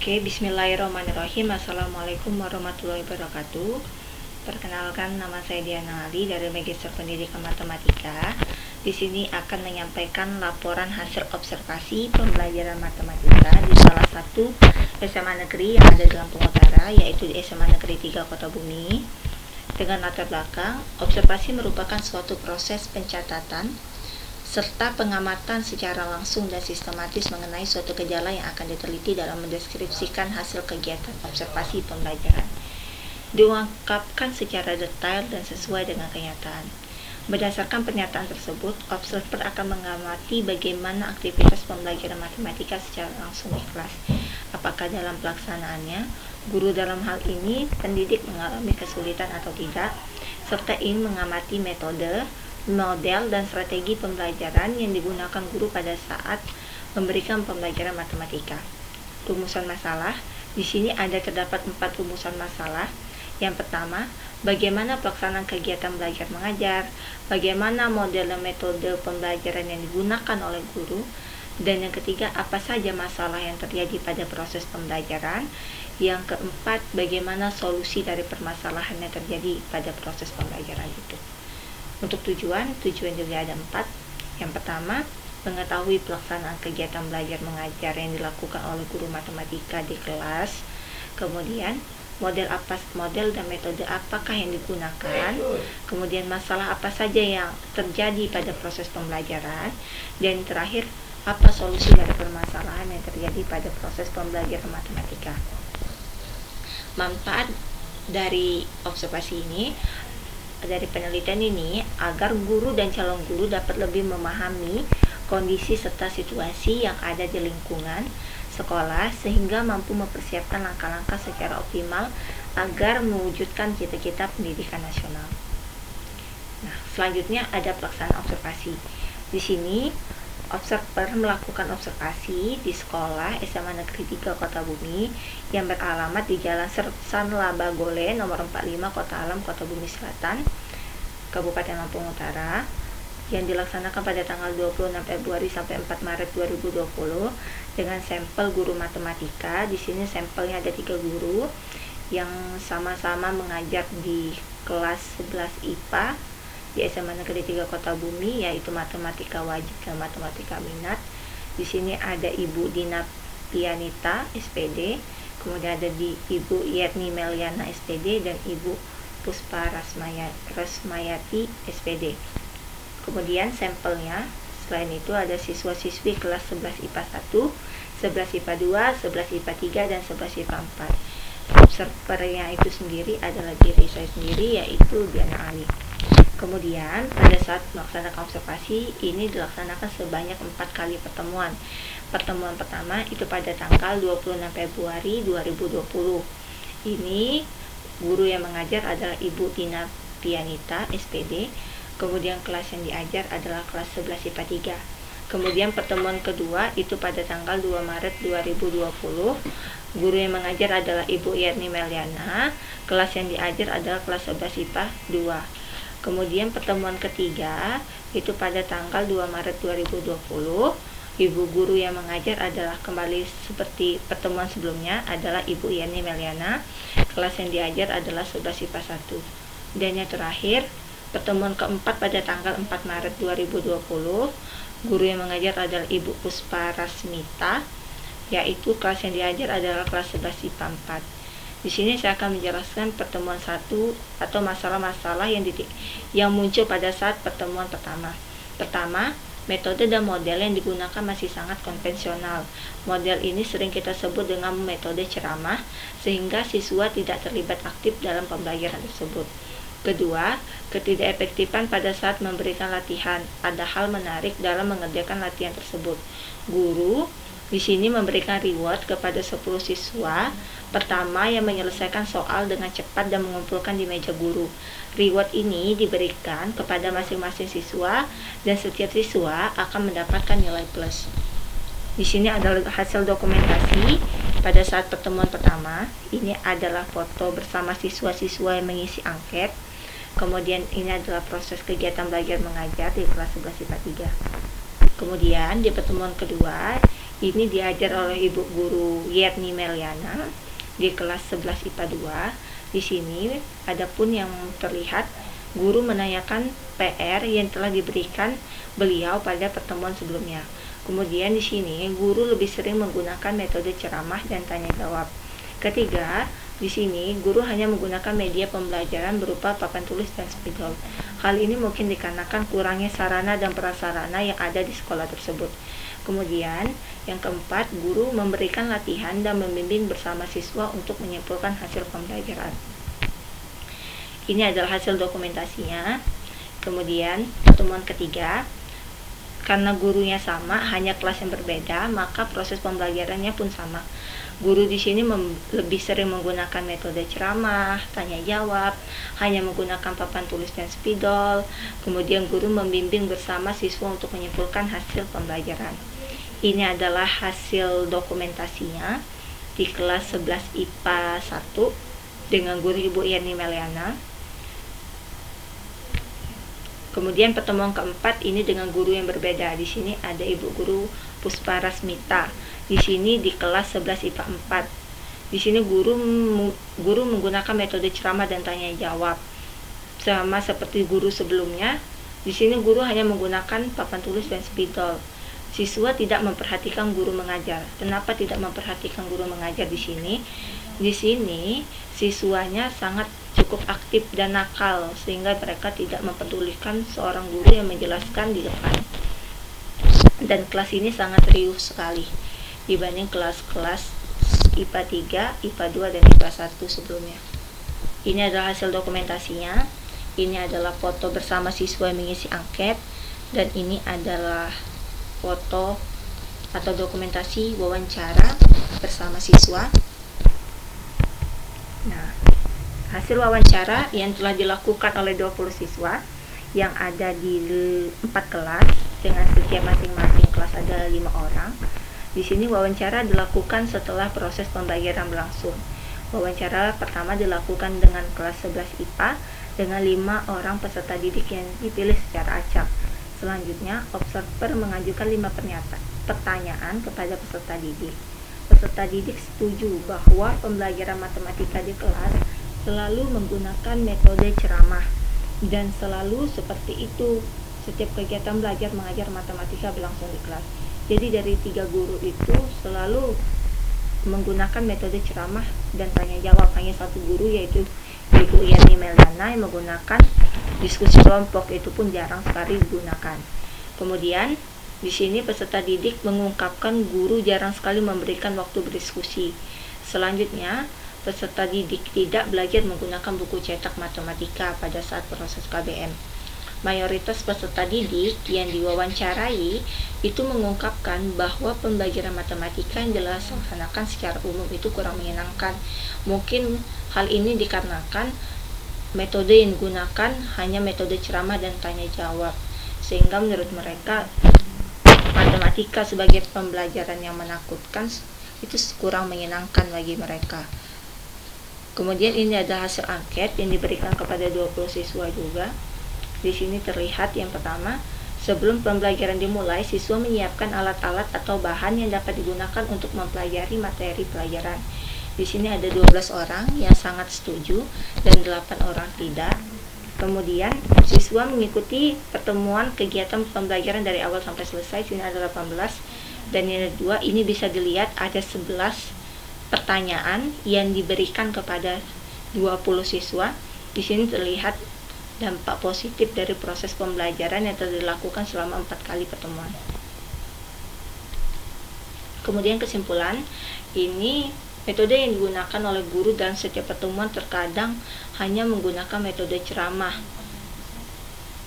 Oke, bismillahirrahmanirrahim. Assalamualaikum warahmatullahi wabarakatuh. Perkenalkan, nama saya Diana Ali dari Magister Pendidikan Matematika. Di sini akan menyampaikan laporan hasil observasi pembelajaran matematika di salah satu SMA negeri yang ada di Lampung Utara, yaitu di SMA Negeri 3 Kota Bumi. Dengan latar belakang, observasi merupakan suatu proses pencatatan serta pengamatan secara langsung dan sistematis mengenai suatu gejala yang akan diteliti dalam mendeskripsikan hasil kegiatan observasi pembelajaran. Diungkapkan secara detail dan sesuai dengan kenyataan. Berdasarkan pernyataan tersebut, observer akan mengamati bagaimana aktivitas pembelajaran matematika secara langsung di kelas. Apakah dalam pelaksanaannya, guru dalam hal ini, pendidik mengalami kesulitan atau tidak, serta ingin mengamati metode, model, dan strategi pembelajaran yang digunakan guru pada saat memberikan pembelajaran matematika. Rumusan masalah. Di sini terdapat 4 rumusan masalah. Yang pertama, bagaimana pelaksanaan kegiatan belajar mengajar, bagaimana model dan metode pembelajaran yang digunakan oleh guru, dan yang ketiga, apa saja masalah yang terjadi pada proses pembelajaran. Yang keempat, bagaimana solusi dari permasalahan yang terjadi pada proses pembelajaran itu. Untuk tujuan juga ada 4. Yang pertama, mengetahui pelaksanaan kegiatan belajar mengajar yang dilakukan oleh guru matematika di kelas. Kemudian, model dan metode apakah yang digunakan. Kemudian, masalah apa saja yang terjadi pada proses pembelajaran. Dan terakhir, apa solusi dari permasalahan yang terjadi pada proses pembelajaran matematika. Manfaat dari observasi ini, dari penelitian ini, agar guru dan calon guru dapat lebih memahami kondisi serta situasi yang ada di lingkungan sekolah sehingga mampu mempersiapkan langkah-langkah secara optimal agar mewujudkan cita-cita pendidikan nasional. Nah, selanjutnya ada pelaksanaan observasi. Di sini, observer melakukan observasi di sekolah SMA Negeri 3 Kota Bumi yang beralamat di Jalan Sersan Labagole nomor 45 Kota Alam, Kota Bumi Selatan, Kabupaten Lampung Utara, yang dilaksanakan pada tanggal 26 Februari sampai 4 Maret 2020 dengan sampel guru matematika. Di sini sampelnya ada 3 guru yang sama-sama mengajar di kelas 11 IPA di SMA Negeri 3 Kota Bumi, yaitu matematika wajib dan matematika minat. Di sini ada Ibu Dina Pianita SPD, kemudian ada Ibu Yetni Meliana SPD dan Ibu Puspa Rasmayati SPD. Kemudian sampelnya, selain itu ada siswa-siswi kelas 11 IPA 1, 11 IPA 2, 11 IPA 3, dan 11 IPA 4. Observernya itu sendiri adalah diri saya sendiri, yaitu Diana Ali. Kemudian pada saat melaksanakan observasi ini dilaksanakan sebanyak 4 kali pertemuan. Pertemuan pertama itu pada tanggal 26 Februari 2020. Ini guru yang mengajar adalah Ibu Dina Pianita SPD. Kemudian kelas yang diajar adalah kelas 11 IPA 3. Kemudian pertemuan kedua itu pada tanggal 2 Maret 2020. Guru yang mengajar adalah Ibu Yerni Meliana. Kelas yang diajar adalah kelas 11 IPA 2. Kemudian pertemuan ketiga itu pada tanggal 2 Maret 2020. Ibu guru yang mengajar adalah kembali seperti pertemuan sebelumnya adalah Ibu Yani Meliana. Kelas yang diajar adalah 11 IPA 1. Dan yang terakhir, pertemuan keempat pada tanggal 4 Maret 2020. Guru yang mengajar adalah Ibu Puspa Rasmita, yaitu kelas yang diajar adalah kelas 11 IPA 4. Di sini saya akan menjelaskan pertemuan 1 atau masalah-masalah yang muncul pada saat pertemuan pertama. Pertama, metode dan model yang digunakan masih sangat konvensional. Model ini sering kita sebut dengan metode ceramah, sehingga siswa tidak terlibat aktif dalam pembelajaran tersebut. Kedua, ketidakefektifan pada saat memberikan latihan, ada hal menarik dalam mengerjakan latihan tersebut. Guru di sini memberikan reward kepada 10 siswa pertama yang menyelesaikan soal dengan cepat dan mengumpulkan di meja guru. Reward ini diberikan kepada masing-masing siswa dan setiap siswa akan mendapatkan nilai plus. Di sini adalah hasil dokumentasi pada saat pertemuan pertama. Ini adalah foto bersama siswa-siswa yang mengisi angket. Kemudian ini adalah proses kegiatan belajar mengajar di kelas 11 IPA 3. Kemudian di pertemuan kedua, ini diajar oleh Ibu Guru Yerni Meliana di kelas 11 IPA 2. Di sini adapun yang terlihat guru menanyakan PR yang telah diberikan beliau pada pertemuan sebelumnya. Kemudian di sini guru lebih sering menggunakan metode ceramah dan tanya jawab. Ketiga, di sini guru hanya menggunakan media pembelajaran berupa papan tulis dan spidol. Hal ini mungkin dikarenakan kurangnya sarana dan prasarana yang ada di sekolah tersebut. Kemudian, yang keempat, guru memberikan latihan dan membimbing bersama siswa untuk menyimpulkan hasil pembelajaran. Ini adalah hasil dokumentasinya. Kemudian, pertemuan ketiga, karena gurunya sama, hanya kelas yang berbeda, maka proses pembelajarannya pun sama. Guru di sini lebih sering menggunakan metode ceramah, tanya jawab, hanya menggunakan papan tulis dan spidol. Kemudian guru membimbing bersama siswa untuk menyimpulkan hasil pembelajaran. Ini adalah hasil dokumentasinya di kelas 11 IPA 1 dengan guru Ibu Yerni Meliana. Kemudian pertemuan keempat ini dengan guru yang berbeda. Di sini ada Ibu Guru Puspa Rasmita. Di sini di kelas 11 IPA 4. Di sini guru menggunakan metode ceramah dan tanya jawab. Sama seperti guru sebelumnya, di sini guru hanya menggunakan papan tulis dan spidol. Siswa tidak memperhatikan guru mengajar. Kenapa tidak memperhatikan guru mengajar di sini? Di sini siswanya sangat cukup aktif dan nakal sehingga mereka tidak mempedulikan seorang guru yang menjelaskan di depan. Dan kelas ini sangat riuh sekali dibanding kelas-kelas IPA 3, IPA 2, dan IPA 1 sebelumnya. Ini adalah hasil dokumentasinya. Ini adalah foto bersama siswa yang mengisi angket, dan ini adalah foto atau dokumentasi wawancara bersama siswa. Nah, hasil wawancara yang telah dilakukan oleh 20 siswa yang ada di 4 kelas dengan setiap masing-masing kelas ada 5 orang. Di sini wawancara dilakukan setelah proses pembelajaran berlangsung. Wawancara pertama dilakukan dengan kelas 11 IPA dengan 5 orang peserta didik yang dipilih secara acak. Selanjutnya, observer mengajukan 5 pertanyaan kepada peserta didik. Peserta didik setuju bahwa pembelajaran matematika di kelas selalu menggunakan metode ceramah dan selalu seperti itu setiap kegiatan belajar mengajar matematika berlangsung di kelas. Jadi dari 3 guru itu selalu menggunakan metode ceramah dan tanya jawab. Hanya 1 guru yaitu Ibu Yerni Meliana yang menggunakan diskusi kelompok, itu pun jarang sekali digunakan. Kemudian di sini peserta didik mengungkapkan guru jarang sekali memberikan waktu berdiskusi. Selanjutnya, peserta didik tidak belajar menggunakan buku cetak matematika pada saat proses KBM. Mayoritas peserta didik yang diwawancarai itu mengungkapkan bahwa pembelajaran matematika yang dilaksanakan secara umum itu kurang menyenangkan. Mungkin hal ini dikarenakan metode yang digunakan hanya metode ceramah dan tanya jawab, sehingga menurut mereka matematika sebagai pembelajaran yang menakutkan itu kurang menyenangkan bagi mereka. Kemudian ini adalah hasil angket yang diberikan kepada 20 siswa juga. Di sini terlihat yang pertama, sebelum pembelajaran dimulai, siswa menyiapkan alat-alat atau bahan yang dapat digunakan untuk mempelajari materi pelajaran. Di sini ada 12 orang yang sangat setuju dan 8 orang tidak. Kemudian siswa mengikuti pertemuan kegiatan pembelajaran dari awal sampai selesai. Sini ada 18 dan yang kedua ini bisa dilihat ada 11 pertanyaan yang diberikan kepada 20 siswa. Di sini terlihat dampak positif dari proses pembelajaran yang telah dilakukan selama 4 kali pertemuan. Kemudian kesimpulan, ini metode yang digunakan oleh guru dalam setiap pertemuan terkadang hanya menggunakan metode ceramah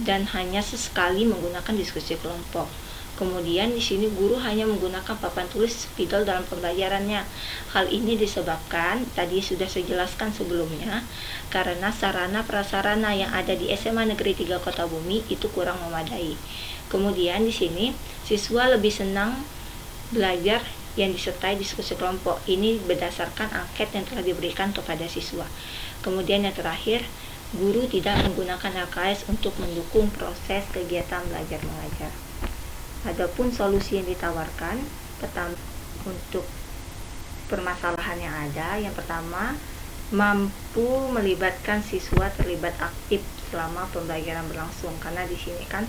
dan hanya sesekali menggunakan diskusi kelompok. Kemudian di sini guru hanya menggunakan papan tulis spidol dalam pembelajarannya. Hal ini disebabkan tadi sudah saya jelaskan sebelumnya karena sarana prasarana yang ada di SMA Negeri 3 Kota Bumi itu kurang memadai. Kemudian di sini siswa lebih senang belajar yang disertai diskusi kelompok. Ini berdasarkan angket yang telah diberikan kepada siswa. Kemudian yang terakhir, guru tidak menggunakan LKS untuk mendukung proses kegiatan belajar mengajar. Adapun solusi yang ditawarkan, pertama, untuk permasalahan yang ada, yang pertama, mampu melibatkan siswa terlibat aktif selama pembelajaran berlangsung, karena di sini kan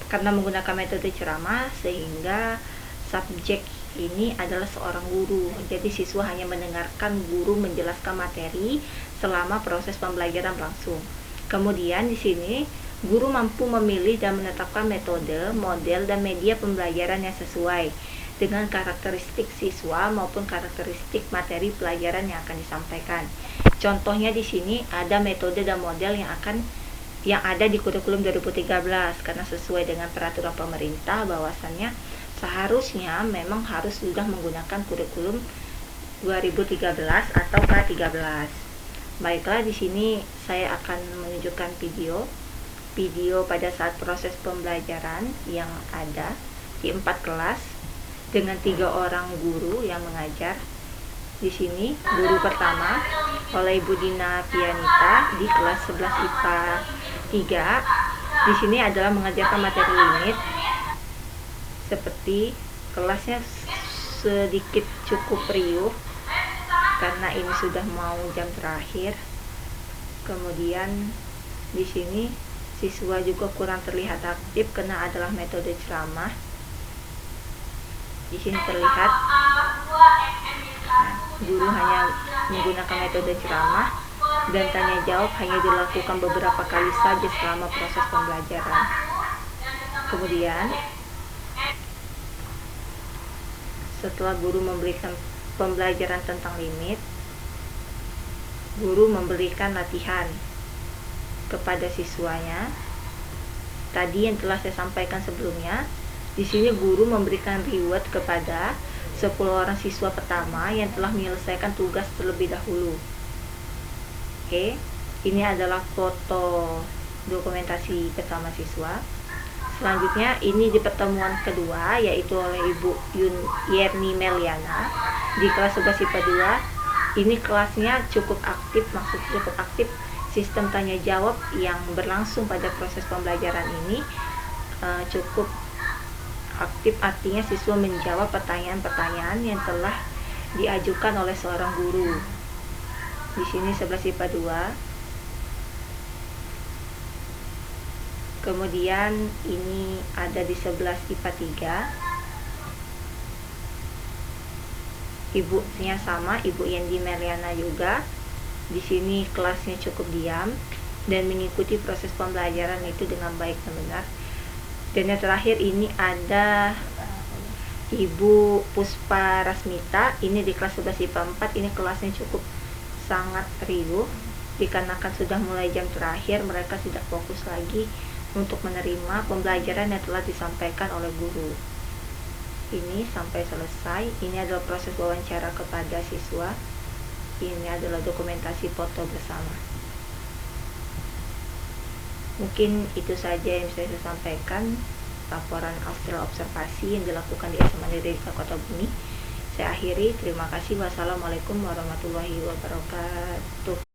karena menggunakan metode ceramah sehingga subjek ini adalah seorang guru. Jadi siswa hanya mendengarkan guru menjelaskan materi selama proses pembelajaran berlangsung. Kemudian di sini guru mampu memilih dan menetapkan metode, model, dan media pembelajaran yang sesuai dengan karakteristik siswa maupun karakteristik materi pelajaran yang akan disampaikan. Contohnya di sini ada metode dan model yang ada di kurikulum 2013, karena sesuai dengan peraturan pemerintah bahwasannya seharusnya memang harus sudah menggunakan kurikulum 2013 atau K13. Baiklah, di sini saya akan menunjukkan video pada saat proses pembelajaran yang ada di 4 kelas dengan 3 orang guru yang mengajar. Di sini guru pertama oleh Ibu Dina Pianita di kelas 11 IPA 3. Di sini adalah mengajarkan materi limit. Seperti kelasnya sedikit cukup riuh karena ini sudah mau jam terakhir. Kemudian di sini siswa juga kurang terlihat aktif karena adalah metode ceramah. Di sini terlihat guru hanya menggunakan metode ceramah dan tanya jawab hanya dilakukan beberapa kali saja selama proses pembelajaran. Kemudian setelah guru memberikan pembelajaran tentang limit, guru memberikan latihan kepada siswanya. Tadi yang telah saya sampaikan sebelumnya, di sini guru memberikan reward kepada 10 orang siswa pertama yang telah menyelesaikan tugas terlebih dahulu. Oke, ini adalah foto dokumentasi bersama siswa. Selanjutnya ini di pertemuan kedua, yaitu oleh Ibu Yerni Meliana di kelas 11 IPA 2. Ini kelasnya cukup aktif, maksudnya cukup aktif. Sistem tanya jawab yang berlangsung pada proses pembelajaran ini cukup aktif, artinya siswa menjawab pertanyaan-pertanyaan yang telah diajukan oleh seorang guru. Di sini 11 IPA 2. Kemudian ini ada di 11 IPA 3. Ibunya sama, Ibu Yendi Meliana juga. Di sini kelasnya cukup diam dan mengikuti proses pembelajaran itu dengan baik dan benar. Dan yang terakhir ini ada Ibu Puspa Rasmita, ini di kelas 11 IPA 4. Ini kelasnya cukup sangat riuh dikarenakan sudah mulai jam terakhir, mereka tidak fokus lagi untuk menerima pembelajaran yang telah disampaikan oleh guru. Ini sampai selesai. Ini adalah proses wawancara kepada siswa. Ini adalah dokumentasi foto bersama. Mungkin itu saja yang bisa saya sampaikan laporan hasil observasi yang dilakukan di SMA Negeri Kota Bumi. Saya akhiri, terima kasih. Wassalamualaikum warahmatullahi wabarakatuh.